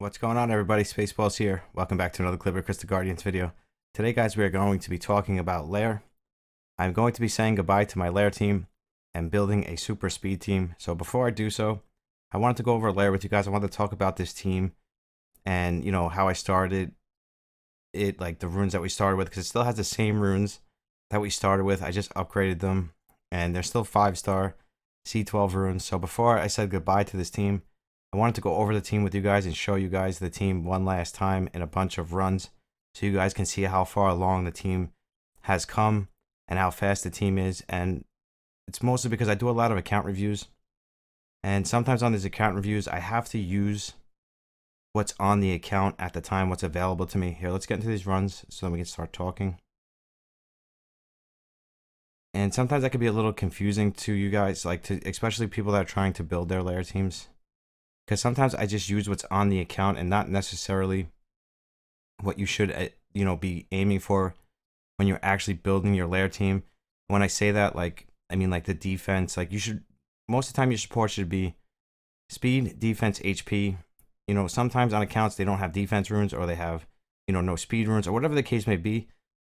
What's going on, everybody? Spaceballs here. Welcome back to another Calibria Crystal Guardians video. Today, guys, we are going to be talking about Lair. I'm going to be saying goodbye to my Lair team and building a super speed team. So before I do so, I wanted to go over Lair with you guys. I wanted to talk about this team and, how I started it, like the runes that we started with, because it still has the same runes that we started with. I just upgraded them, and they're still 5-star C12 runes. So before I said goodbye to this team, I wanted to go over the team with you guys and show you guys the team one last time in a bunch of runs so you guys can see how far along the team has come and how fast the team is. And it's mostly because I do a lot of account reviews, and sometimes on these account reviews I have to use what's on the account at the time, what's available to me. Here, let's get into these runs so we can start talking. And sometimes that could be a little confusing to you guys, like especially people that are trying to build their Lair teams. Because sometimes I just use what's on the account and not necessarily what you should, be aiming for when you're actually building your Lair team. When I say that, I mean the defense. Like, most of the time your support should be speed, defense, HP. Sometimes on accounts they don't have defense runes, or they have, no speed runes, or whatever the case may be.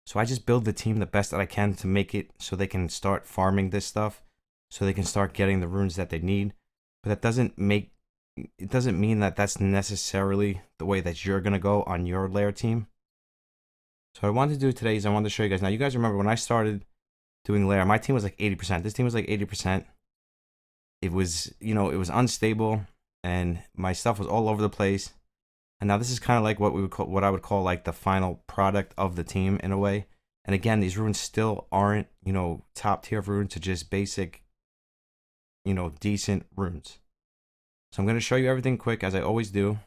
So I just build the team the best that I can to make it so they can start farming this stuff, so they can start getting the runes that they need. But that doesn't mean that that's necessarily the way that you're going to go on your Lair team. So what I wanted to do today is I wanted to show you guys. Now, you guys remember when I started doing Lair, my team was like 80%. This team was like 80%. It was, it was unstable, and my stuff was all over the place. And now this is kind of like what I would call like the final product of the team in a way. And again, these runes still aren't, top tier runes, to just basic, decent runes. So I'm going to show you everything quick, as I always do,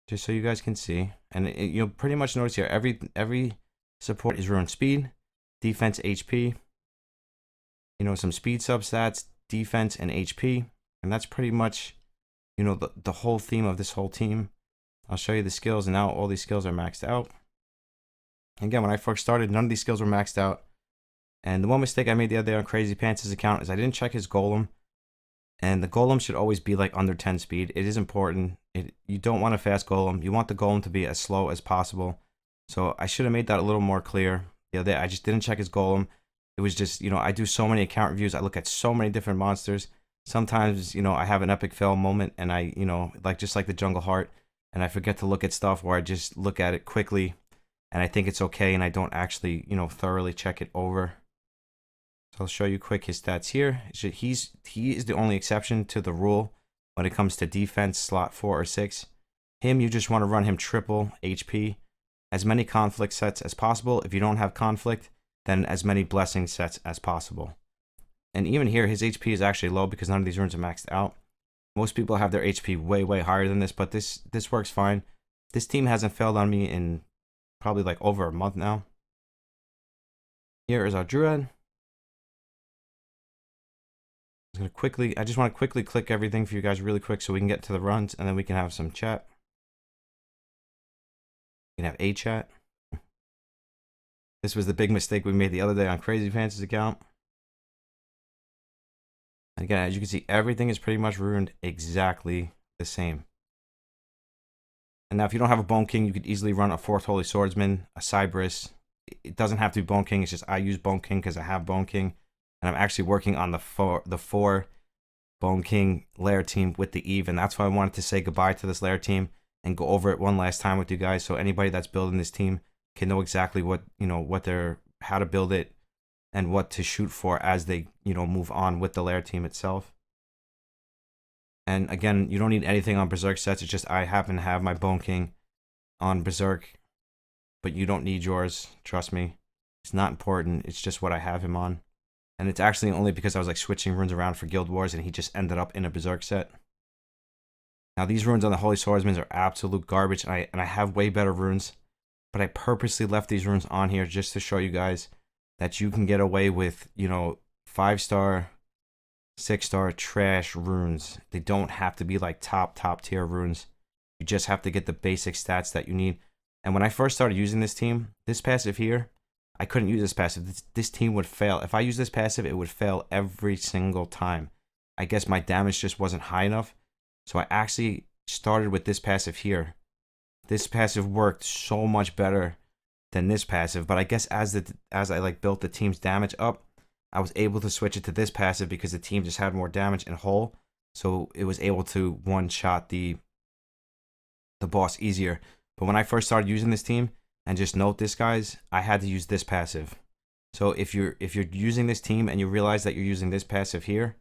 just so you guys can see. And you'll pretty much notice here, every support is rune speed, defense, HP, some speed substats, defense, and HP. And that's pretty much, the whole theme of this whole team. I'll show you the skills, and now all these skills are maxed out. Again, when I first started, none of these skills were maxed out. And the one mistake I made the other day on Crazy Pants' account is I didn't check his golem. And the golem should always be like under 10 speed. It is important. You don't want a fast golem. You want the golem to be as slow as possible. So I should have made that a little more clear the other day. I just didn't check his golem. It was just, I do so many account reviews. I look at so many different monsters. Sometimes, I have an epic fail moment, and I, just like the Jungle Heart, and I forget to look at stuff, where I just look at it quickly and I think it's okay, and I don't actually, thoroughly check it over. So I'll show you quick his stats here. He is the only exception to the rule when it comes to defense, slot 4 or 6. You just want to run him triple HP, as many conflict sets as possible. If you don't have conflict, then as many blessing sets as possible. And even here, his HP is actually low because none of these runes are maxed out. Most people have their HP way, way higher than this, but this works fine. This team hasn't failed on me in probably like over a month now. Here is our Druid. I just want to quickly click everything for you guys really quick so we can get to the runs, and then we can have some chat. We can have a chat. This was the big mistake we made the other day on Crazy Pants' account. And again, as you can see, everything is pretty much ruined exactly the same. And now if you don't have a Bone King, you could easily run a 4th Holy Swordsman, a Cybrus. It doesn't have to be Bone King. It's just I use Bone King because I have Bone King. And I'm actually working on the four Bone King Lair team with the Eve. And that's why I wanted to say goodbye to this Lair team and go over it one last time with you guys. So anybody that's building this team can know exactly how to build it and what to shoot for as they, move on with the Lair team itself. And again, you don't need anything on Berserk sets. It's just I happen to have my Bone King on Berserk, but you don't need yours. Trust me. It's not important. It's just what I have him on. And it's actually only because I was switching runes around for Guild Wars, and he just ended up in a Berserk set. Now these runes on the Holy Swordsmen are absolute garbage, and I have way better runes, but I purposely left these runes on here just to show you guys that you can get away with, 5-star, 6-star trash runes. They don't have to be like top tier runes. You just have to get the basic stats that you need. And when I first started using this team, this passive here, I couldn't use this passive. This team would fail. If I use this passive, it would fail every single time. I guess my damage just wasn't high enough. So I actually started with this passive here. This passive worked so much better than this passive, but I guess as I like built the team's damage up, I was able to switch it to this passive because the team just had more damage in hull, so it was able to one-shot the boss easier. But when I first started using this team, and just note this, guys, I had to use this passive. So if you're using this team and you realize that you're using this passive here,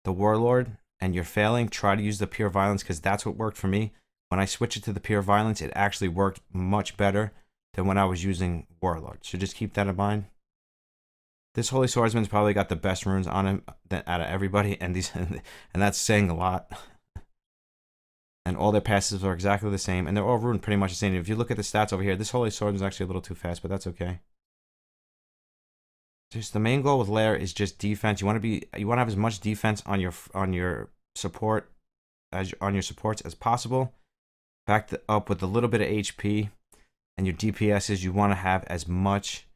the Warlord, and you're failing, try to use the pure violence, because that's what worked for me. When I switched it to the pure violence, it actually worked much better than when I was using Warlord. So just keep that in mind. This Holy Swordsman's probably got the best runes on him out of everybody, and that's saying a lot. And all their passives are exactly the same, and they're all runed pretty much the same. If you look at the stats over here, this Holy Swordsman is actually a little too fast, but that's okay. Just the main goal with Lair is just defense. You want to have as much defense on your support on your supports as possible. Back up with a little bit of HP, and your DPSs, you want to have as much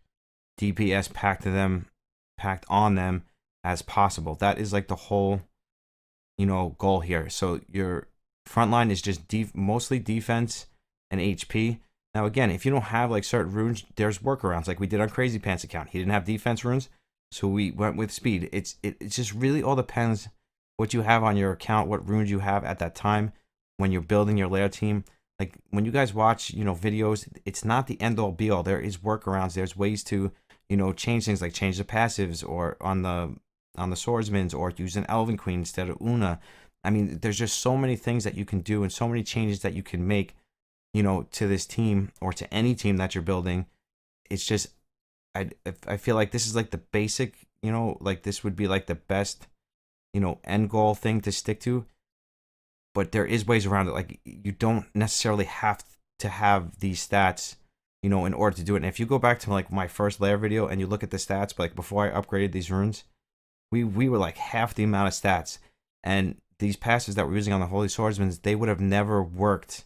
DPS packed on them as possible. That is like the whole, goal here. So your front line is just mostly defense and HP. Now again, if you don't have like certain runes, there's workarounds like we did on Crazy Pants account. He didn't have defense runes, so we went with speed. It just really all depends what you have on your account, what runes you have at that time when you're building your Lair team. Like when you guys watch, videos, it's not the end all be all. There is workarounds. There's ways to, change things, like change the passives or on the swordsmans, or use an Elven Queen instead of Una. I mean, there's just so many things that you can do and so many changes that you can make, to this team or to any team that you're building. It's just, I feel like this is like the basic, like this would be like the best, end goal thing to stick to. But there is ways around it. Like you don't necessarily have to have these stats, in order to do it. And if you go back to like my first Lair video and you look at the stats, like before I upgraded these runes, we were like half the amount of stats. And these passives that we're using on the Holy Swordsmen, they would have never worked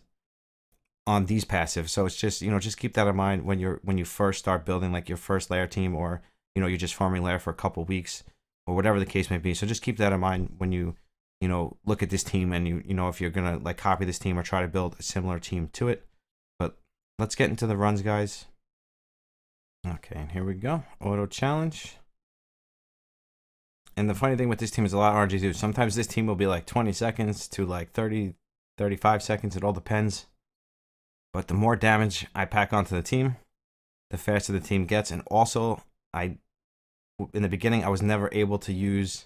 on these passives. So it's just, just keep that in mind when you first start building like your first Lair team, or you're just farming Lair for a couple weeks or whatever the case may be. So just keep that in mind when you look at this team, and if you're gonna like copy this team or try to build a similar team to it. But let's get into the runs, guys. Okay, and here we go. Auto challenge. And the funny thing with this team is a lot of RNG too. Sometimes this team will be like 20 seconds to like 30, 35 seconds. It all depends. But the more damage I pack onto the team, the faster the team gets. And also, in the beginning, I was never able to use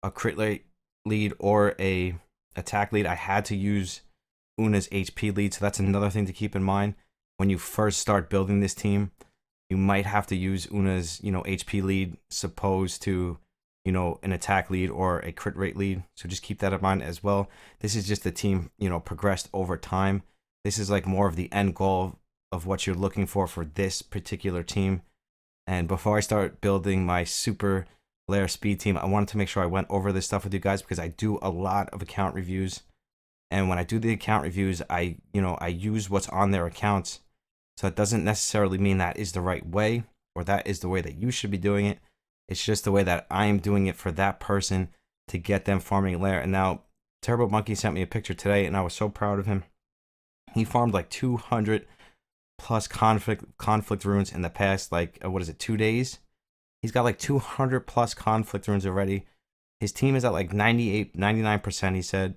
a crit rate lead or a attack lead. I had to use Una's HP lead. So that's another thing to keep in mind. When you first start building this team, you might have to use Una's, HP lead supposed to, an attack lead or a crit rate lead. So just keep that in mind as well. This is just the team, progressed over time. This is like more of the end goal of what you're looking for this particular team. And before I start building my super Lair speed team, I wanted to make sure I went over this stuff with you guys, because I do a lot of account reviews. And when I do the account reviews, I use what's on their accounts. So it doesn't necessarily mean that is the right way, or that is the way that you should be doing it. It's just the way that I am doing it for that person to get them farming Lair. And now Turbo Monkey sent me a picture today, and I was so proud of him. He farmed like 200 plus conflict runes in the past, like, 2 days? He's got like 200 plus conflict runes already. His team is at like 98, 99%, he said.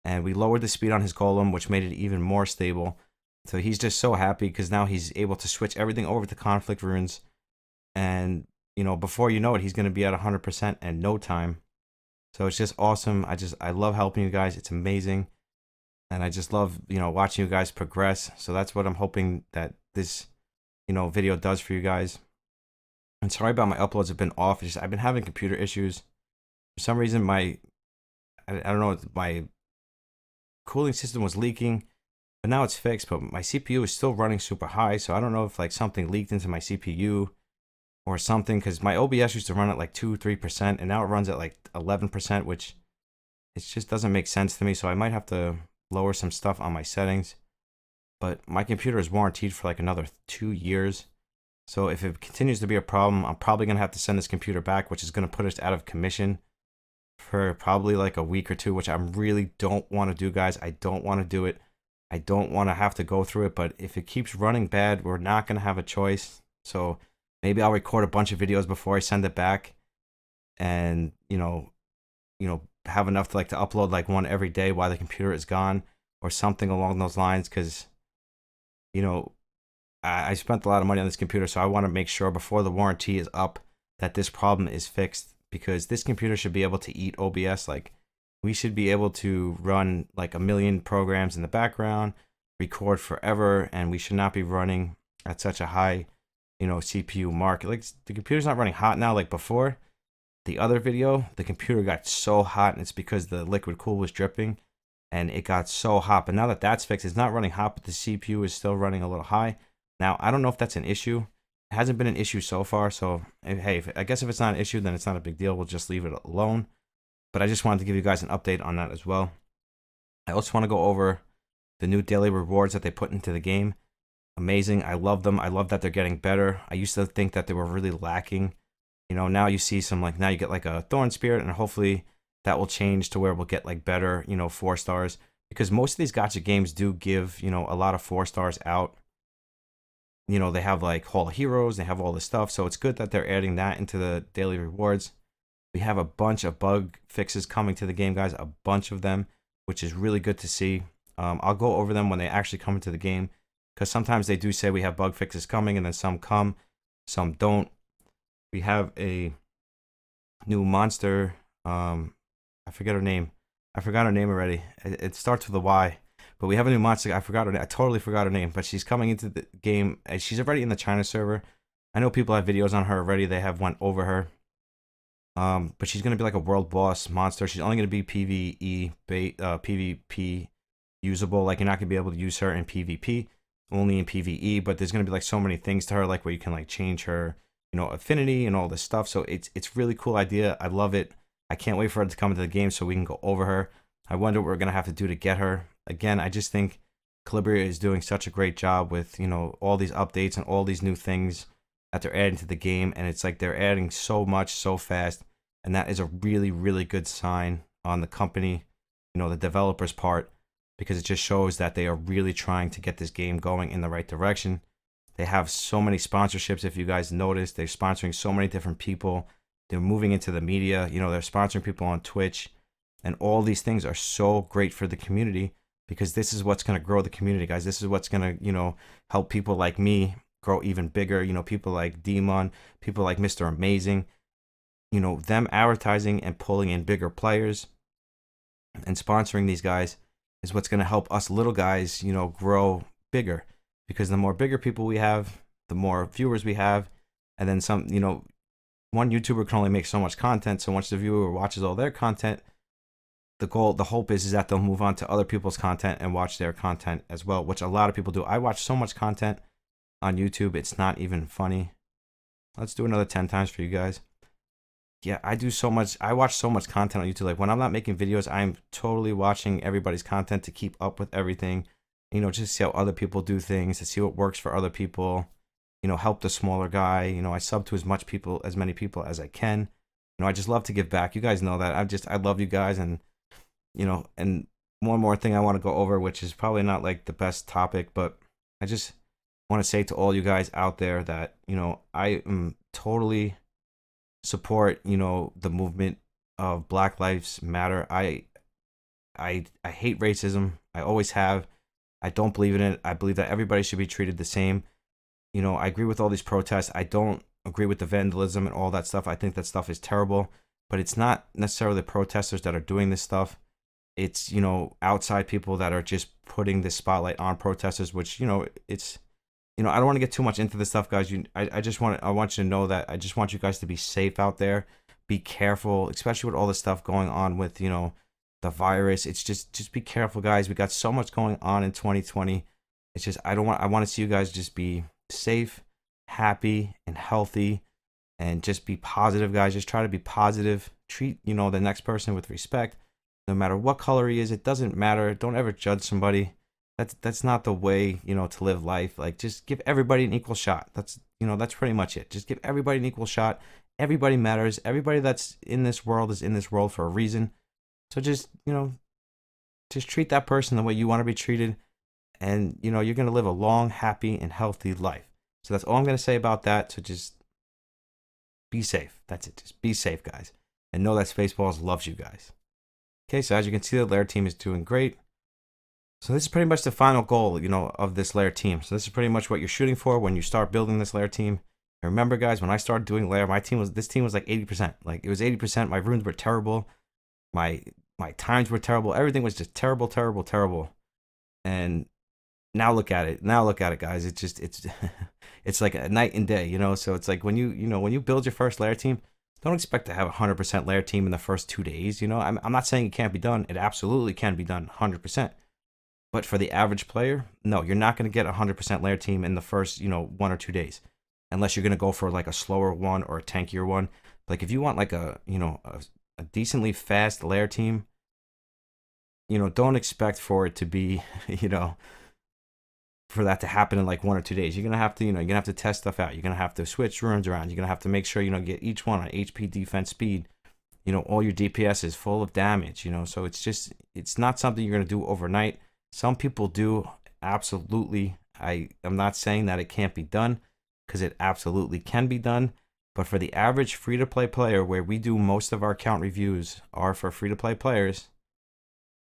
And we lowered the speed on his golem, which made it even more stable. So he's just so happy because now he's able to switch everything over to conflict runes. And, before you know it, he's going to be at 100% in no time. So it's just awesome. I love helping you guys. It's amazing. And I just love, watching you guys progress. So that's what I'm hoping that this, video does for you guys. And sorry about my uploads have been off. I've been having computer issues. For some reason, I don't know, my cooling system was leaking, but now it's fixed. But my CPU is still running super high. So I don't know if like something leaked into my CPU or something, because my OBS used to run at like 2-3%, and now it runs at like 11%, which it just doesn't make sense to me. So I might have to lower some stuff on my settings. But my computer is warranted for like another 2 years. So if it continues to be a problem, I'm probably going to have to send this computer back, which is going to put us out of commission. for probably like a week or two, which I really don't want to do, guys. I don't want to do it. I don't want to have to go through it, but if it keeps running bad, we're not going to have a choice. So maybe I'll record a bunch of videos before I send it back, and have enough to like to upload like one every day while the computer is gone, or something along those lines, because you know I spent a lot of money on this computer, so I want to make sure before the warranty is up that this problem is fixed, because this computer should be able to eat OBS. Like, we should be able to run like a million programs in the background, record forever, and we should not be running at such a high, CPU mark. Like, the computer's not running hot now like before. The other video, the computer got so hot, and it's because the liquid cool was dripping, and it got so hot. But now that that's fixed, it's not running hot, but the CPU is still running a little high. Now, I don't know if that's an issue. It hasn't been an issue so far, so hey, I guess if it's not an issue, then it's not a big deal. We'll just leave it alone. But I just wanted to give you guys an update on that as well. I also want to go over the new daily rewards that they put into the game. Amazing. I love them. I love that they're getting better. I used to think that they were really lacking. Now you see some, like, now you get like a Thorn Spirit, and hopefully that will change to where we'll get like better, 4 stars. Because most of these gacha games do give, a lot of 4 stars out. They have like Hall of Heroes, they have all this stuff. So it's good that they're adding that into the daily rewards. We have a bunch of bug fixes coming to the game, guys, a bunch of them, which is really good to see. I'll go over them when they actually come into the game, because sometimes they do say we have bug fixes coming, and then some come, some don't. We have a new monster. I forget her name. I forgot her name already. It starts with a Y. But we have a new monster. I forgot her name. I totally forgot her name. But she's coming into the game. She's already in the China server. I know people have videos on her already. They have went over her. But she's going to be like a world boss monster. She's only going to be PvP usable. Like, you're not going to be able to use her in PvP. Only in PvE. But there's going to be like so many things to her. Like, where you can like change her, affinity and all this stuff. So it's really cool idea. I love it. I can't wait for her to come into the game so we can go over her. I wonder what we're going to have to do to get her. Again, I just think Calibria is doing such a great job with, all these updates and all these new things that they're adding to the game. And it's like they're adding so much so fast. And that is a really, really good sign on the company, the developers' part, because it just shows that they are really trying to get this game going in the right direction. They have so many sponsorships. If you guys noticed, they're sponsoring so many different people. They're moving into the media. They're sponsoring people on Twitch. And all these things are so great for the community, because this is what's going to grow the community, guys. This is what's going to, help people like me grow even bigger. People like Demon, people like Mr. Amazing, them advertising and pulling in bigger players and sponsoring these guys is what's going to help us little guys, grow bigger. Because the more bigger people we have, the more viewers we have. And then some, one YouTuber can only make so much content. So once the viewer watches all their content, the hope is that they'll move on to other people's content and watch their content as well, which a lot of people do. I watch so much content on YouTube, it's not even funny. Let's do another 10 times for you guys. Yeah, I watch so much content on YouTube. Like, when I'm not making videos, I'm totally watching everybody's content to keep up with everything. Just see how other people do things, to see what works for other people. Help the smaller guy. I sub to as many people as I can. I just love to give back. You guys know that. I love you guys. And and one more thing I want to go over, which is probably not like the best topic, but I just want to say to all you guys out there that, I am totally support, the movement of Black Lives Matter. I hate racism. I always have. I don't believe in it. I believe that everybody should be treated the same. I agree with all these protests. I don't agree with the vandalism and all that stuff. I think that stuff is terrible, but it's not necessarily the protesters that are doing this stuff. It's, outside people that are just putting this spotlight on protesters, which, it's, I don't want to get too much into this stuff, guys. I want you to know that I just want you guys to be safe out there. Be careful, especially with all this stuff going on with, the virus. It's just be careful, guys. We got so much going on in 2020. It's just, I want to see you guys just be safe, happy, and healthy, and just be positive, guys. Just try to be positive. Treat, the next person with respect. No matter what color he is, it doesn't matter. Don't ever judge somebody. That's not the way, to live life. Like, just give everybody an equal shot. That's pretty much it. Just give everybody an equal shot. Everybody matters. Everybody that's in this world is in this world for a reason. So just, just treat that person the way you want to be treated. And, you're going to live a long, happy, and healthy life. So that's all I'm going to say about that. So just be safe. That's it. Just be safe, guys. And know that Spaceballs loves you guys. Okay, so as you can see, the Lair team is doing great. So this is pretty much the final goal, of this Lair team. So this is pretty much what you're shooting for when you start building this Lair team. And remember, guys, when I started doing Lair, this team was like 80%. Like, it was 80%. My runes were terrible. My times were terrible. Everything was just terrible, terrible, terrible. And now look at it. Now look at it, guys. It's it's like a night and day, So it's like when you build your first Lair team, don't expect to have a 100% Lair team in the first 2 days. I'm not saying it can't be done. It absolutely can be done 100%. But for the average player, no, you're not going to get a 100% Lair team in the first, 1 or 2 days. Unless you're going to go for like a slower one or a tankier one. Like if you want like a decently fast Lair team, don't expect for it to be, for that to happen in like 1 or 2 days. You're going to have to, you're going to have to test stuff out. You're going to have to switch runes around. You're going to have to make sure, get each one on HP, defense, speed. All your DPS is full of damage, So it's not something you're going to do overnight. Some people do, absolutely. I'm not saying that it can't be done, because it absolutely can be done. But for the average free-to-play player, where we do most of our account reviews are for free-to-play players,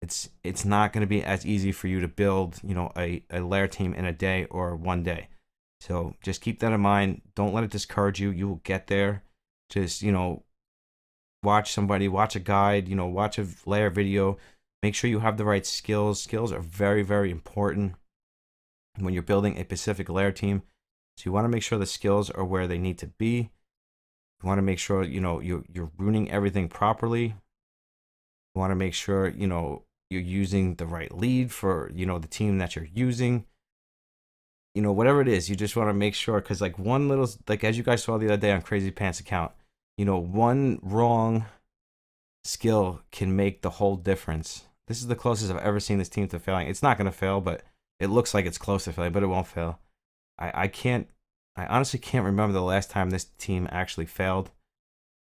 it's not going to be as easy for you to build, a Lair team in a day or 1 day. So just keep that in mind. Don't let it discourage you. You will get there. Just, watch a guide, watch a Lair video. Make sure you have the right skills. Skills are very, very important when you're building a specific Lair team. So you want to make sure the skills are where they need to be. You want to make sure, you're runing everything properly. You want to make sure, you're using the right lead for, the team that you're using. Whatever it is, you just want to make sure, because like one little, like as you guys saw the other day on Crazy Pants account, one wrong skill can make the whole difference. This is the closest I've ever seen this team to failing. It's not going to fail, but it looks like it's close to failing, but it won't fail. I honestly can't remember the last time this team actually failed.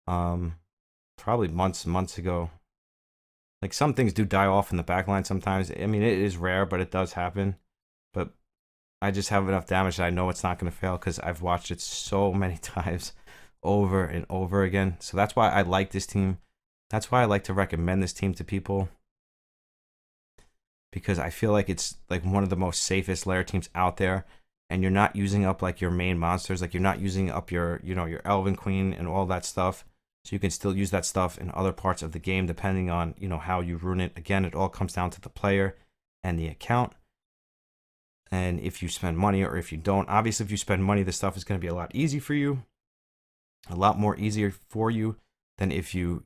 Probably months ago. Like, some things do die off in the backline sometimes. I mean, it is rare, but it does happen. But I just have enough damage that I know it's not going to fail, because I've watched it so many times over and over again. So that's why I like this team. That's why I like to recommend this team to people, because I feel like it's like one of the most safest Lair teams out there. And you're not using up like your main monsters. Like, you're not using up your, your Elven Queen and all that stuff. So you can still use that stuff in other parts of the game, depending on, how you rune it. Again, it all comes down to the player and the account. And if you spend money or if you don't. Obviously, if you spend money, this stuff is going to be a lot easier for you. A lot more easier for you than if you,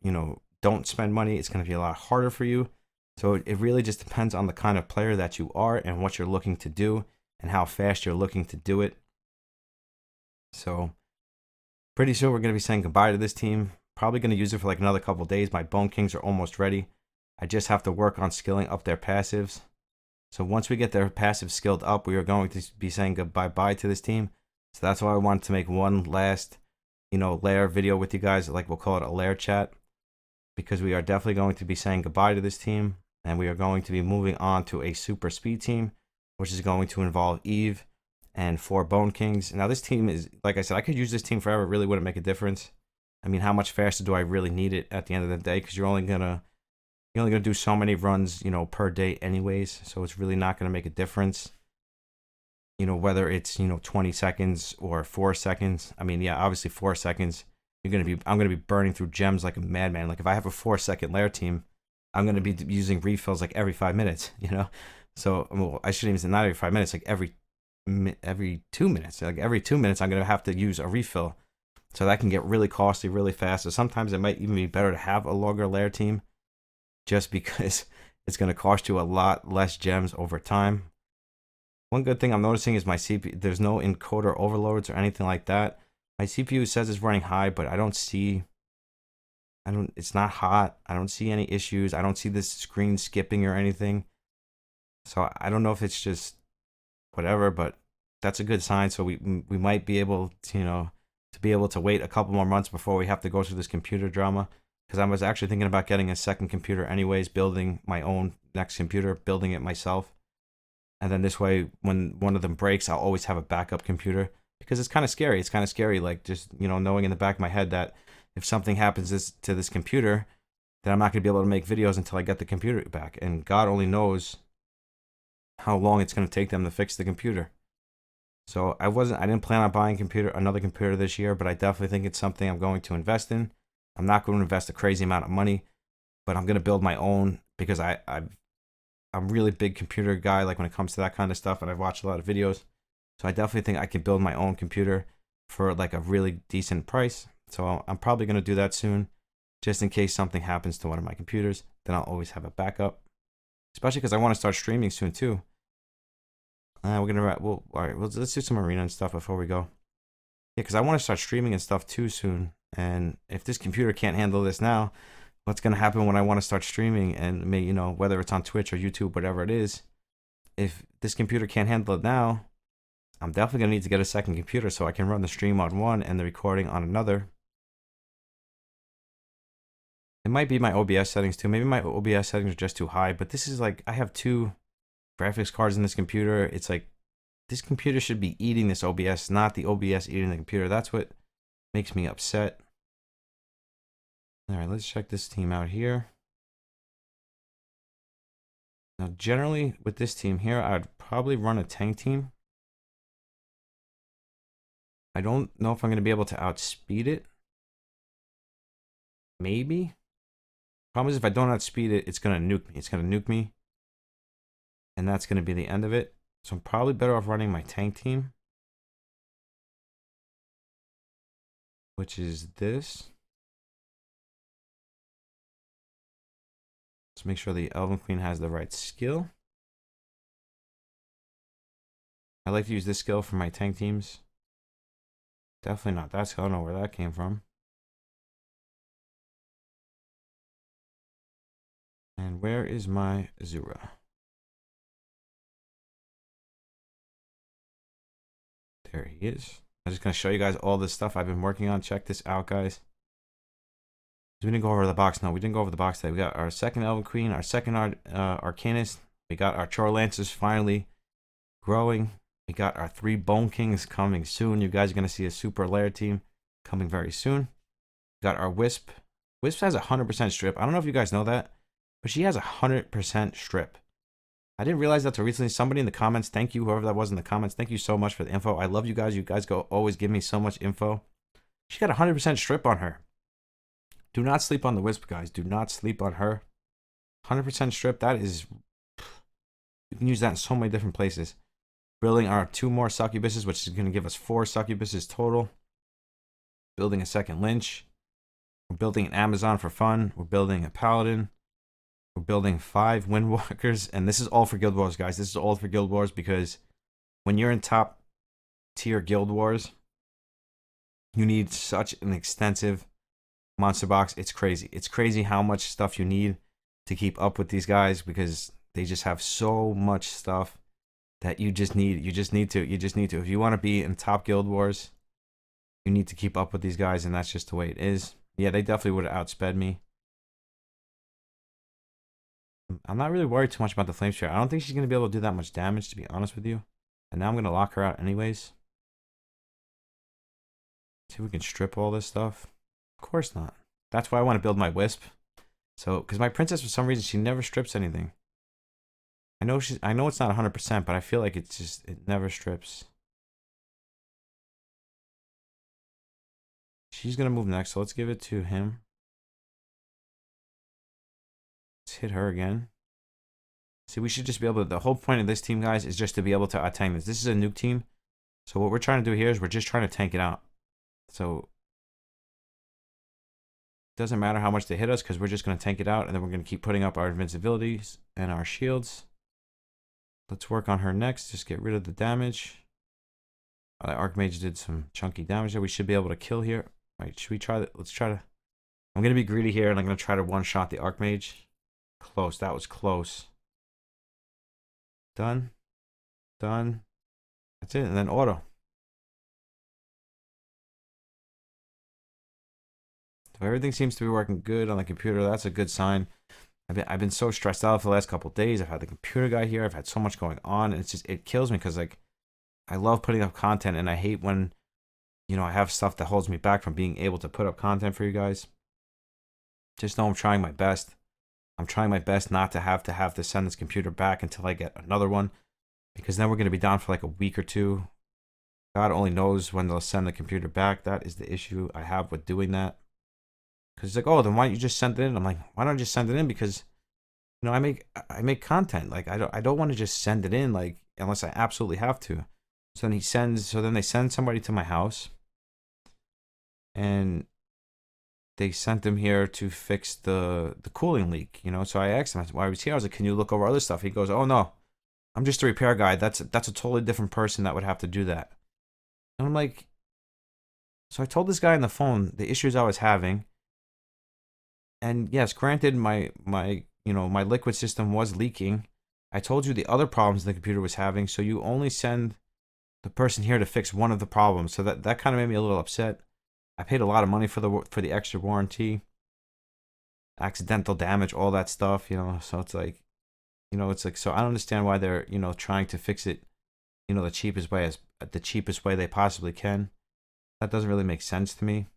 don't spend money. It's going to be a lot harder for you. So it really just depends on the kind of player that you are and what you're looking to do, and how fast you're looking to do it. So pretty soon we're going to be saying goodbye to this team. Probably going to use it for like another couple days. My Bone Kings are almost ready. I just have to work on skilling up their passives. So once we get their passive skilled up, we are going to be saying goodbye to this team. So that's why I wanted to make one last, Lair video with you guys. Like, we'll call it a Lair chat, because we are definitely going to be saying goodbye to this team. And we are going to be moving on to a super speed team, which is going to involve Eve and 4 Bone Kings. Now, this team is, like I said, I could use this team forever. It really wouldn't make a difference. I mean, how much faster do I really need it at the end of the day? Because you're only gonna do so many runs, per day anyways. So it's really not gonna make a difference. Whether it's 20 seconds or 4 seconds. I mean, yeah, obviously 4 seconds. I'm gonna be burning through gems like a madman. Like, if I have a 4-second Lair team, I'm gonna be using refills like every 5 minutes. So, well, I shouldn't even say not every 5 minutes, like every 2 minutes. Like, every 2 minutes, I'm going to have to use a refill. So that can get really costly really fast. So sometimes it might even be better to have a longer Lair team, just because it's going to cost you a lot less gems over time. One good thing I'm noticing is my CPU, there's no encoder overloads or anything like that. My CPU says it's running high, but it's not hot. I don't see any issues. I don't see this screen skipping or anything. So I don't know if it's just whatever, but that's a good sign. So we might be able to, to be able to wait a couple more months before we have to go through this computer drama. Because I was actually thinking about getting a second computer anyways, building my own next computer, building it myself. And then this way, when one of them breaks, I'll always have a backup computer. Because it's kind of scary. It's kind of scary, like just, knowing in the back of my head that if something happens to this computer, then I'm not going to be able to make videos until I get the computer back. And God only knows how long it's going to take them to fix the computer. So I didn't plan on buying another computer this year, but I definitely think it's something I'm going to invest in. I'm not going to invest a crazy amount of money, but I'm going to build my own because I'm a really big computer guy, like when it comes to that kind of stuff, and I've watched a lot of videos. So I definitely think I can build my own computer for like a really decent price. So I'm probably going to do that soon, just in case something happens to one of my computers. Then I'll always have a backup, especially because I want to start streaming soon too. All right. Let's do some arena and stuff before we go. Yeah, because I want to start streaming and stuff too soon. And if this computer can't handle this now, what's going to happen when I want to start streaming and whether it's on Twitch or YouTube, whatever it is, if this computer can't handle it now, I'm definitely going to need to get a second computer so I can run the stream on one and the recording on another. It might be my OBS settings too. Maybe my OBS settings are just too high, but this is like, I have 2 graphics cards in this computer. It's like, this computer should be eating this OBS, not the OBS eating the computer. That's what makes me upset. All right, let's check this team out here. Now, generally with this team here, I'd probably run a tank team. I don't know if I'm going to be able to outspeed it. Maybe. Problem is, if I don't outspeed it, it's going to nuke me. It's going to nuke me. And that's going to be the end of it. So I'm probably better off running my tank team, which is this. Let's make sure the Elven Queen has the right skill. I like to use this skill for my tank teams. Definitely not that skill. I don't know where that came from. And where is my Azura? There he is. I'm just going to show you guys all this stuff I've been working on. Check this out, guys. We didn't go over the box. No, we didn't go over the box today. We got our second Elven Queen, our second Arcanist. We got our Chor Lancers finally growing. We got our 3 Bone Kings coming soon. You guys are going to see a super Lair team coming very soon. We got our Wisp. Wisp has 100% strip. I don't know if you guys know that, but she has 100% strip. I didn't realize that till recently. Somebody in the comments, thank you, whoever that was in the comments, thank you so much for the info. I love you guys. You guys always give me so much info. She got 100% strip on her. Do not sleep on the Wisp, guys. Do not sleep on her. 100% strip, that is... You can use that in so many different places. Building our 2 more succubuses, which is going to give us 4 succubuses total. Building a second Lynch. We're building an Amazon for fun. We're building a Paladin. We're building 5 Windwalkers. And this is all for Guild Wars, guys. This is all for Guild Wars because when you're in top tier Guild Wars, you need such an extensive monster box. It's crazy. It's crazy how much stuff you need to keep up with these guys because they just have so much stuff that you just need to. If you want to be in top Guild Wars, you need to keep up with these guys, and that's just the way it is. Yeah, they definitely would have outsped me. I'm not really worried too much about the Flame Sphere. I don't think she's going to be able to do that much damage, to be honest with you. And now I'm going to lock her out anyways. See if we can strip all this stuff. Of course not. That's why I want to build my Wisp. So, because my Princess, for some reason, she never strips anything. I know it's not 100%, but I feel like it never strips. She's going to move next, so let's give it to him. Let's hit her again. See, we should just be able to... The whole point of this team, guys, is just to be able to tank this. This is a nuke team. So what we're trying to do here is we're just trying to tank it out. So... It doesn't matter how much they hit us because we're just going to tank it out and then we're going to keep putting up our invincibilities and our shields. Let's work on her next. Just get rid of the damage. The Archmage did some chunky damage there. We should be able to kill here. All right, should we try that? Let's try to... I'm going to be greedy here and I'm going to try to one-shot the Archmage. Close. That was close. Done. Done. That's it. And then auto. So everything seems to be working good on the computer. That's a good sign. I've been so stressed out for the last couple of days. I've had the computer guy here. I've had so much going on, and it kills me because like I love putting up content, and I hate when I have stuff that holds me back from being able to put up content for you guys. Just know I'm trying my best. I'm trying my best not to have to send this computer back until I get another one, because then we're going to be down for like a week or two. God only knows when they'll send the computer back. That is the issue I have with doing that. Because it's like, oh, then why don't you just send it in? I'm like, why don't I just send it in? Because I make content. Like I don't want to just send it in like unless I absolutely have to. So then they send somebody to my house, and they sent them here to fix the cooling leak. So I asked him while I was here. I was like, can you look over other stuff? He goes, oh no, I'm just a repair guy. That's a totally different person that would have to do that. And I'm like, so I told this guy on the phone the issues I was having. And yes, granted, my liquid system was leaking. I told you the other problems the computer was having, so you only send the person here to fix one of the problems. So that kind of made me a little upset. I paid a lot of money for the extra warranty, accidental damage, all that stuff. So it's like, so I don't understand why they're trying to fix it, the cheapest way they possibly can. That doesn't really make sense to me.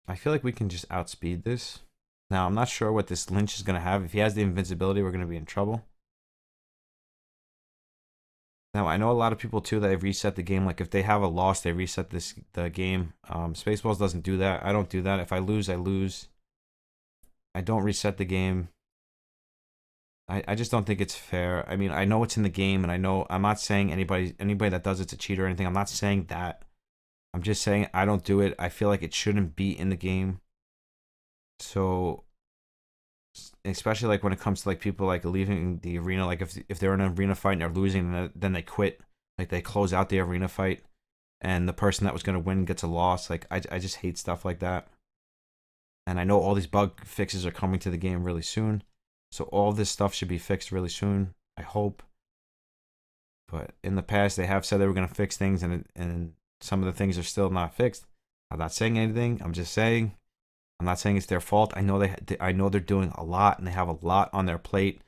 I feel like we can just outspeed this. Now, I'm not sure what this Lynch is going to have. If he has the invincibility, we're going to be in trouble. Now, I know a lot of people, too, that have reset the game. Like, if they have a loss, they reset the game. Spaceballs doesn't do that. I don't do that. If I lose, I lose. I don't reset the game. I just don't think it's fair. I mean, I know it's in the game, and I know I'm not saying anybody that does it's a cheat or anything. I'm not saying that. I'm just saying I don't do it. I feel like it shouldn't be in the game. So, especially like when it comes to like people like leaving the arena, like if they're in an arena fight and they're losing, then they quit. Like they close out the arena fight, and the person that was going to win gets a loss. Like I just hate stuff like that. And I know all these bug fixes are coming to the game really soon. So all this stuff should be fixed really soon, I hope. But in the past, they have said they were going to fix things, and some of the things are still not fixed. I'm not saying anything. I'm just saying. I'm not saying it's their fault. I know they're doing a lot, and they have a lot on their plate,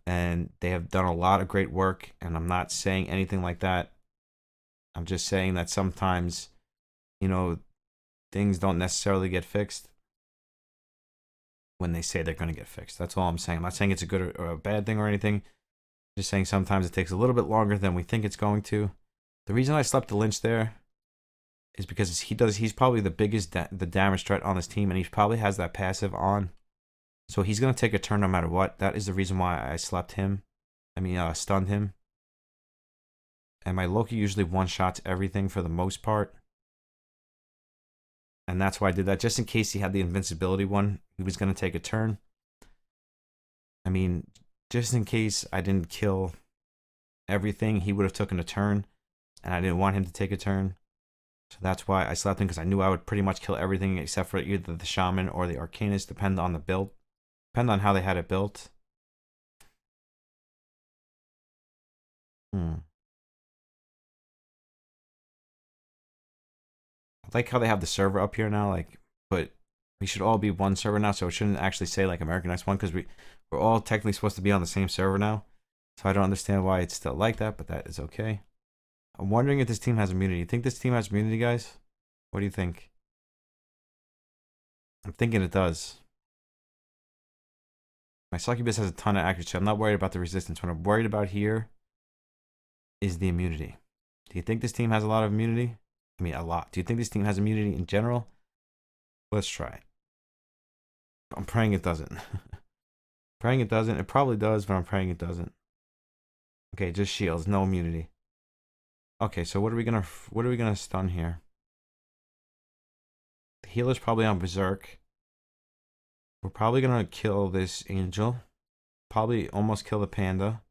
and they have done a lot of great work. And I'm not saying anything like that. I'm just saying that sometimes, things don't necessarily get fixed when they say they're going to get fixed. That's all I'm saying. I'm not saying it's a good or a bad thing or anything. I'm just saying sometimes it takes a little bit longer than we think it's going to. The reason I slept the Lynch there is because he's probably the biggest the damage threat on this team, and he probably has that passive on. So he's going to take a turn no matter what. That is the reason why I slept him. Stunned him. And my Loki usually one-shots everything for the most part. And that's why I did that. Just in case he had the invincibility one, he was going to take a turn. I mean, just in case I didn't kill everything, he would have taken a turn. And I didn't want him to take a turn. So that's why I slept him, because I knew I would pretty much kill everything except for either the Shaman or the Arcanist, depend on the build. Depend on how they had it built. I like how they have the server up here now, but we should all be one server now, so it shouldn't actually say like American X1, because we're all technically supposed to be on the same server now. So I don't understand why it's still like that, but that is okay. I'm wondering if this team has immunity. You think this team has immunity, guys? What do you think? I'm thinking it does. My succubus has a ton of accuracy. I'm not worried about the resistance. What I'm worried about here is the immunity. Do you think this team has a lot of immunity? I mean, a lot. Do you think this team has immunity in general? Let's try it. I'm praying it doesn't. Praying it doesn't. It probably does, but I'm praying it doesn't. Okay, just shields, no immunity. Okay, so what are we gonna stun here? The healer's probably on Berserk. We're probably gonna kill this angel. Probably almost kill the panda.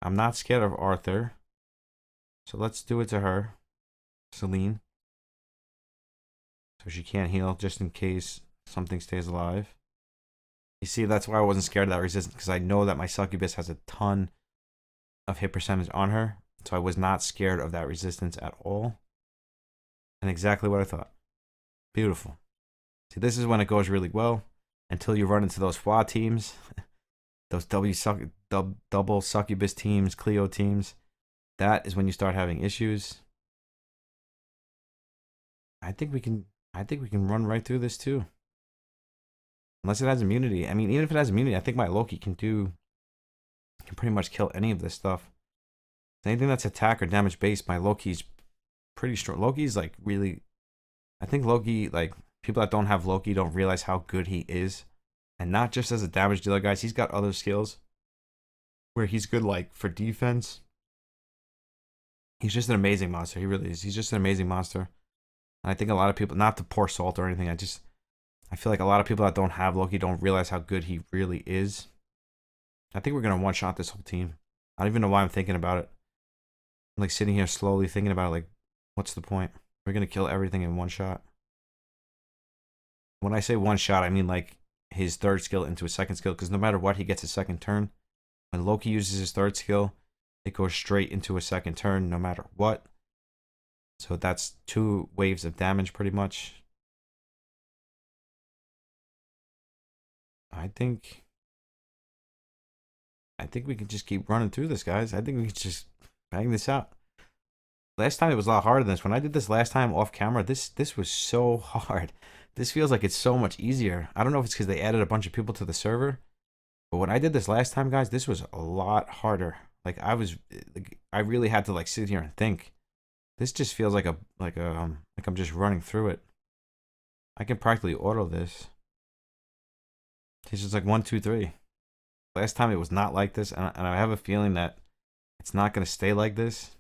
I'm not scared of Arthur. So let's do it to her. Celine. So she can't heal, just in case something stays alive. You see, that's why I wasn't scared of that resistance, because I know that my succubus has a ton of hit percentage on her. So I was not scared of that resistance at all. And exactly what I thought. Beautiful. See, this is when it goes really well until you run into those FWA teams, those double succubus teams, Cleo teams. That is when you start having issues. I think we can run right through this too. Unless it has immunity. I mean, even if it has immunity, I think my Loki can pretty much kill any of this stuff. Anything that's attack or damage based, my Loki's pretty strong. Loki's like really, I think Loki, like people that don't have Loki don't realize how good he is. And not just as a damage dealer, guys. He's got other skills where he's good like for defense. He's just an amazing monster. He really is. He's just an amazing monster. And I think a lot of people, not to pour salt or anything, I feel like a lot of people that don't have Loki don't realize how good he really is. I think we're going to one-shot this whole team. I don't even know why I'm thinking about it. I'm like sitting here slowly thinking about it, like, what's the point? We're going to kill everything in one shot. When I say one shot, I mean like his third skill into a second skill, because no matter what, he gets a second turn. When Loki uses his third skill, it goes straight into a second turn no matter what. So that's 2 waves of damage pretty much. I think we can just keep running through this, guys. I think we can just bang this out. Last time it was a lot harder than this. When I did this last time off camera, this was so hard. This feels like it's so much easier. I don't know if it's because they added a bunch of people to the server, but when I did this last time, guys, this was a lot harder. Like I really had to like sit here and think. This just feels like I'm just running through it. I can practically auto this. It's just like 1, 2, 3. Last time it was not like this, and I have a feeling that it's not going to stay like this.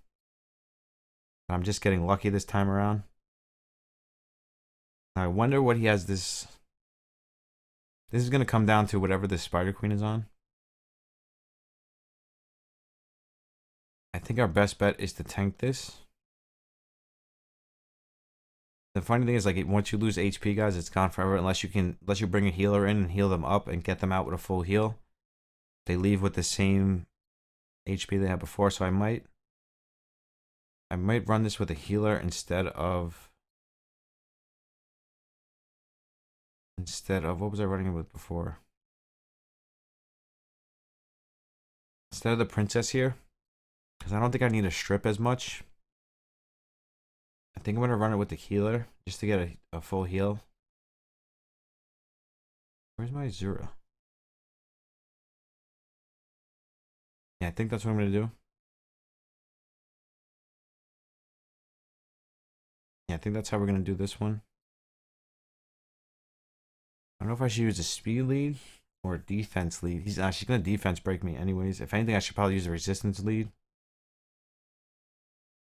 I'm just getting lucky this time around. I wonder what he has this. This is going to come down to whatever this Spider Queen is on. I think our best bet is to tank this. The funny thing is, like, once you lose HP, guys, it's gone forever unless you bring a healer in and heal them up and get them out with a full heal. They leave with the same HP they had before, so I might run this with a healer instead of what was I running it with before? Instead of the princess here, because I don't think I need to strip as much. I think I'm going to run it with the healer just to get a full heal. Where's my Zura? Yeah, I think that's what I'm going to do. Yeah, I think that's how we're going to do this one. I don't know if I should use a speed lead or a defense lead. She's going to defense break me anyways. If anything, I should probably use a resistance lead.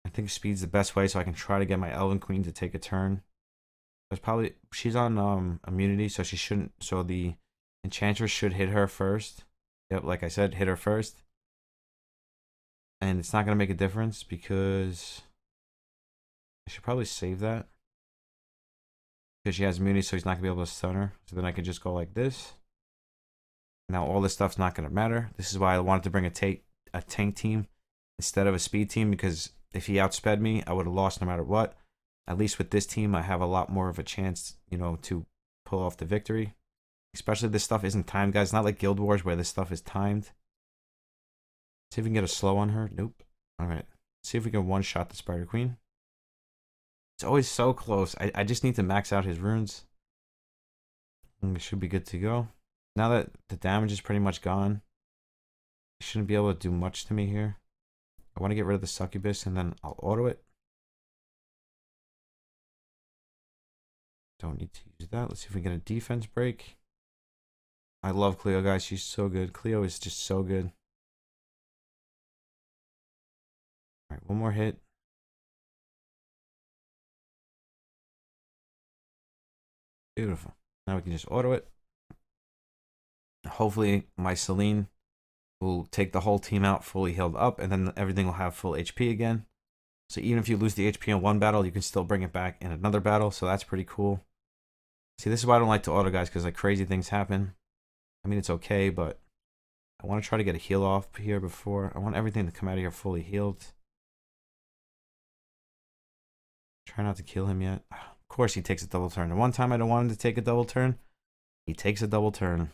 I think speed's the best way so I can try to get my Elven Queen to take a turn. She's on immunity, so she shouldn't. So the Enchantress should hit her first. Yep, like I said, hit her first. And it's not going to make a difference because I should probably save that. Because she has immunity, so he's not going to be able to stun her. So then I could just go like this. Now all this stuff's not going to matter. This is why I wanted to bring a tank team instead of a speed team, because if he outsped me, I would have lost no matter what. At least with this team, I have a lot more of a chance, you know, to pull off the victory. Especially this stuff isn't timed, guys. It's not like Guild Wars where this stuff is timed. See if we can get a slow on her. Nope. All right. See if we can one-shot the Spider Queen. It's always so close. I just need to max out his runes. And we should be good to go. Now that the damage is pretty much gone, he shouldn't be able to do much to me here. I want to get rid of the succubus and then I'll auto it. Don't need to use that. Let's see if we get a defense break. I love Cleo, guys. She's so good. Cleo is just so good. All right, one more hit. Beautiful. Now we can just auto it. Hopefully my Celine will take the whole team out fully healed up, and then everything will have full HP again. So even if you lose the HP in one battle, you can still bring it back in another battle. So that's pretty cool. See, this is why I don't like to auto, guys, because like crazy things happen. I mean, it's okay, but I want to try to get a heal off here before. I want everything to come out of here fully healed. Try not to kill him yet. Of course he takes a double turn. The one time I don't want him to take a double turn, he takes a double turn.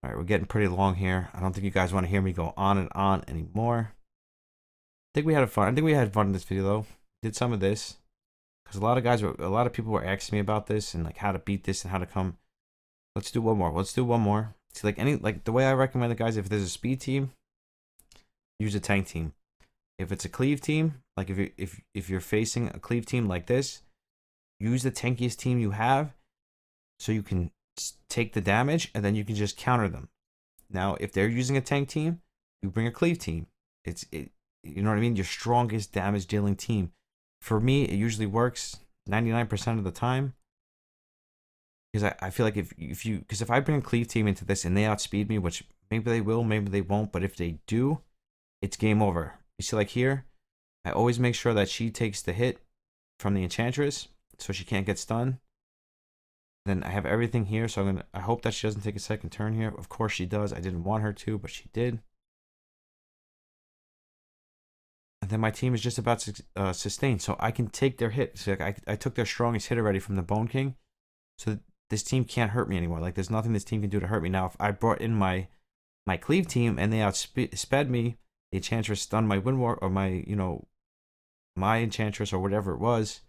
All right, we're getting pretty long here. I don't think you guys want to hear me go on and on anymore. I think we had fun. I think we had fun in this video though. Did some of this because a lot of people were asking me about this and like how to beat this and how to come. Let's do one more. Let's do one more. See, like the way I recommend it, guys. If there's a speed team, use a tank team. If it's a cleave team, like if you're facing a cleave team like this, use the tankiest team you have, so you can take the damage and then you can just counter them. Now, if they're using a tank team, you bring a cleave team. You know what I mean? Your strongest damage dealing team. For me, it usually works 99% of the time. Because I feel like if I bring a cleave team into this and they outspeed me, which maybe they will, maybe they won't, but if they do, it's game over. You see, like here, I always make sure that she takes the hit from the enchantress, so she can't get stunned. Then I have everything here, so I hope that she doesn't take a second turn here. Of course she does. I didn't want her to, but she did. And then my team is just about to sustain, so I can take their hit. So like I took their strongest hit already from the Bone King, so this team can't hurt me anymore. Like there's nothing this team can do to hurt me. Now, if I brought in my cleave team and they outsped me, the enchantress stunned my windwalk or my enchantress or whatever it was,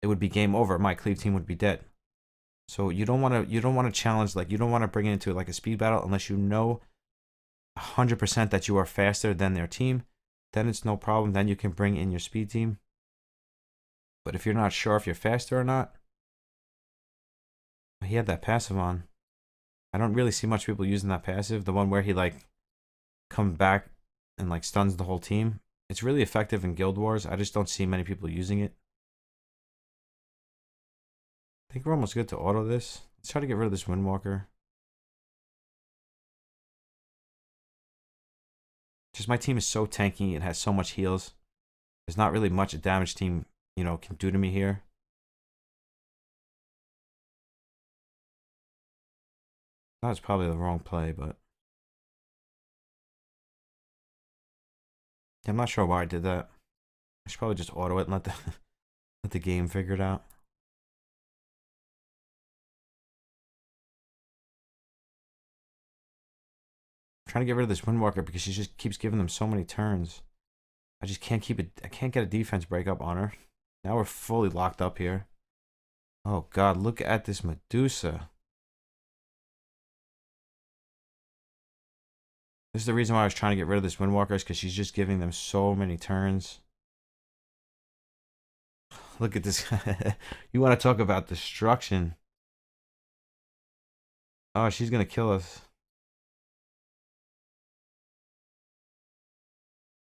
it would be game over. My cleave team would be dead. So you don't want to challenge, like you don't want to bring it into like a speed battle unless you know 100% that you are faster than their team. Then it's no problem. Then you can bring in your speed team. But if you're not sure if you're faster or not, he had that passive on. I don't really see much people using that passive. The one where he like comes back and like stuns the whole team. It's really effective in Guild Wars. I just don't see many people using it. I think we're almost good to auto this. Let's try to get rid of this Windwalker. Just my team is so tanky. It has so much heals. There's not really much a damage team, can do to me here. That was probably the wrong play, but I'm not sure why I did that. I should probably just auto it and let the game figure it out. I'm trying to get rid of this Windwalker because she just keeps giving them so many turns. I just can't keep it. I can't get a defense breakup on her. Now we're fully locked up here. Oh God, look at this Medusa. This is the reason why I was trying to get rid of this Windwalker, is because she's just giving them so many turns. Look at this. You want to talk about destruction? Oh, she's gonna kill us.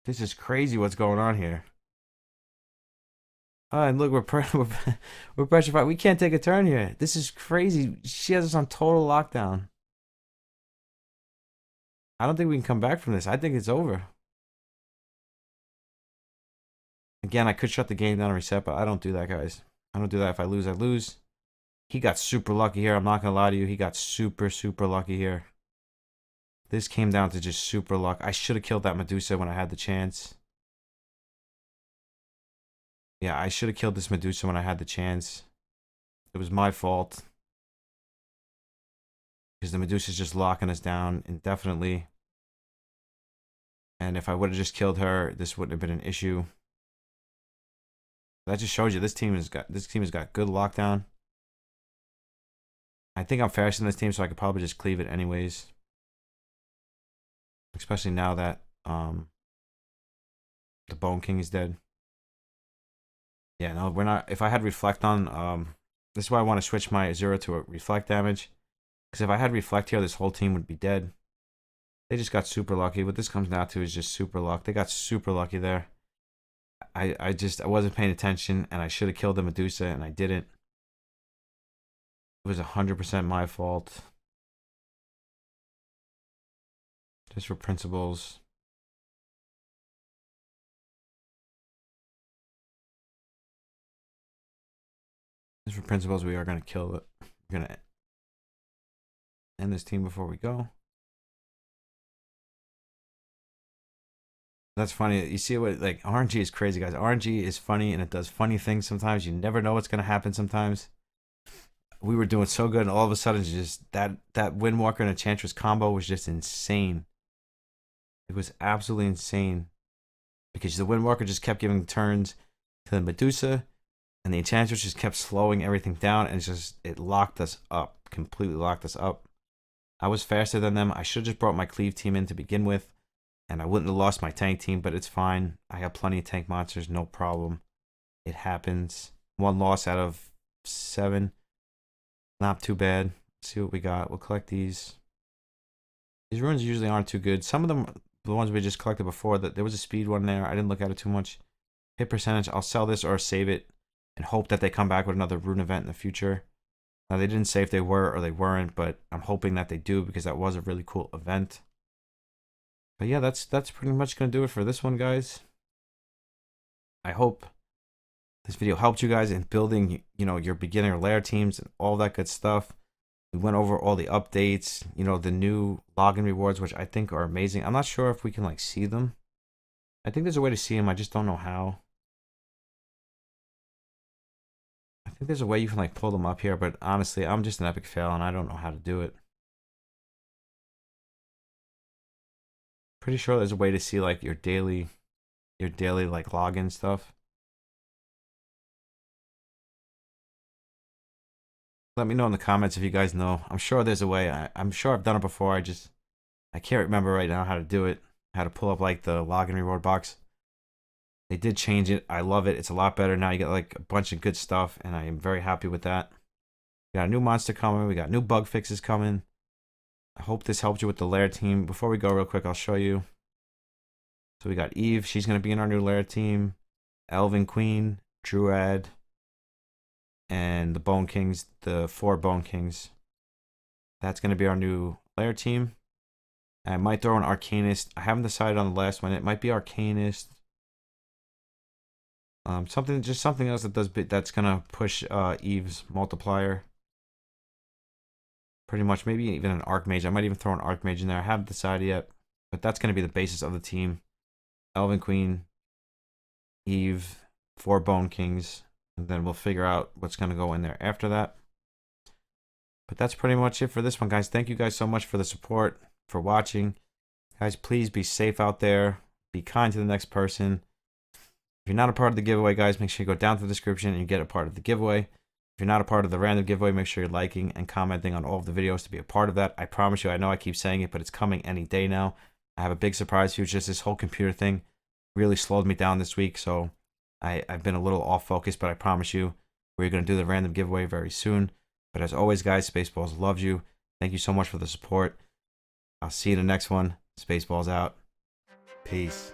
This is crazy what's going on here. Oh, and look, we're pressure fight. We can't take a turn here. This is crazy. She has us on total lockdown. I don't think we can come back from this. I think it's over. Again, I could shut the game down and reset, but I don't do that, guys. I don't do that. If I lose, I lose. He got super lucky here. I'm not going to lie to you. He got super, super lucky here. This came down to just super luck. I should have killed that Medusa when I had the chance. Yeah, I should have killed this Medusa when I had the chance. It was my fault. Because the Medusa's just locking us down indefinitely. And if I would have just killed her, this wouldn't have been an issue. That just shows you this team has got good lockdown. I think I'm faster than this team, so I could probably just cleave it anyways. Especially now that the Bone King is dead. Yeah, no, we're not. If I had Reflect on, this is why I want to switch my Azura to a Reflect damage. Because if I had Reflect here, this whole team would be dead. They just got super lucky. What this comes down to is just super luck. They got super lucky there. I wasn't paying attention, and I should have killed the Medusa, and I didn't. It was 100% my fault. Just for principles. Just for principles, we are going to kill it. We're going to end this team before we go. That's funny. You see what, like, RNG is crazy, guys. RNG is funny and it does funny things sometimes. You never know what's gonna happen sometimes. We were doing so good, and all of a sudden, just that Windwalker and Enchantress combo was just insane. It was absolutely insane because the Windwalker just kept giving turns to the Medusa, and the Enchantress just kept slowing everything down, and it locked us up, completely locked us up. I was faster than them. I should have just brought my Cleave team in to begin with, and I wouldn't have lost my tank team, but it's fine. I have plenty of tank monsters, no problem. It happens. 1 loss out of 7. Not too bad. Let's see what we got. We'll collect these. These runes usually aren't too good. Some of them, the ones we just collected before, that there was a speed one there. I didn't look at it too much. Hit percentage. I'll sell this or save it and hope that they come back with another rune event in the future. Now, they didn't say if they were or they weren't, but I'm hoping that they do because that was a really cool event. But yeah, that's pretty much going to do it for this one, guys. I hope this video helped you guys in building, your beginner lair teams and all that good stuff. We went over all the updates, the new login rewards, which I think are amazing. I'm not sure if we can, like, see them. I think there's a way to see them. I just don't know how. I think there's a way you can, like, pull them up here, but honestly, I'm just an epic fail and I don't know how to do it. Pretty sure there's a way to see, like, your daily like login stuff. Let me know in the comments if you guys know. I'm sure there's a way. I'm sure I've done it before. I can't remember right now how to do it. How to pull up, like, the login reward box. They did change it. I love it. It's a lot better now. You get, like, a bunch of good stuff, and I am very happy with that. We got a new monster coming. We got new bug fixes coming. I hope this helped you with the Lair team. Before we go real quick, I'll show you. So we got Eve. She's going to be in our new Lair team. Elven Queen, Druid, and the Bone Kings, the 4 Bone Kings. That's going to be our new Lair team. I might throw an Arcanist. I haven't decided on the last one. It might be Arcanist. Something else that's gonna push Eve's multiplier. Pretty much, maybe even an Archmage. I might even throw an Archmage in there. I haven't decided yet, but that's gonna be the basis of the team. Elven Queen, Eve, 4 Bone Kings, and then we'll figure out what's gonna go in there after that. But that's pretty much it for this one, guys. Thank you guys so much for the support, for watching. Guys, please be safe out there. Be kind to the next person. If you're not a part of the giveaway, guys, make sure you go down to the description and you get a part of the giveaway. If you're not a part of the random giveaway, make sure you're liking and commenting on all of the videos to be a part of that. I promise you, I know I keep saying it, but it's coming any day now. I have a big surprise for you. Just this whole computer thing really slowed me down this week, so I've been a little off focus, but I promise you, we're going to do the random giveaway very soon. But as always, guys, Spaceballs loves you. Thank you so much for the support. I'll see you in the next one. Spaceballs out. Peace.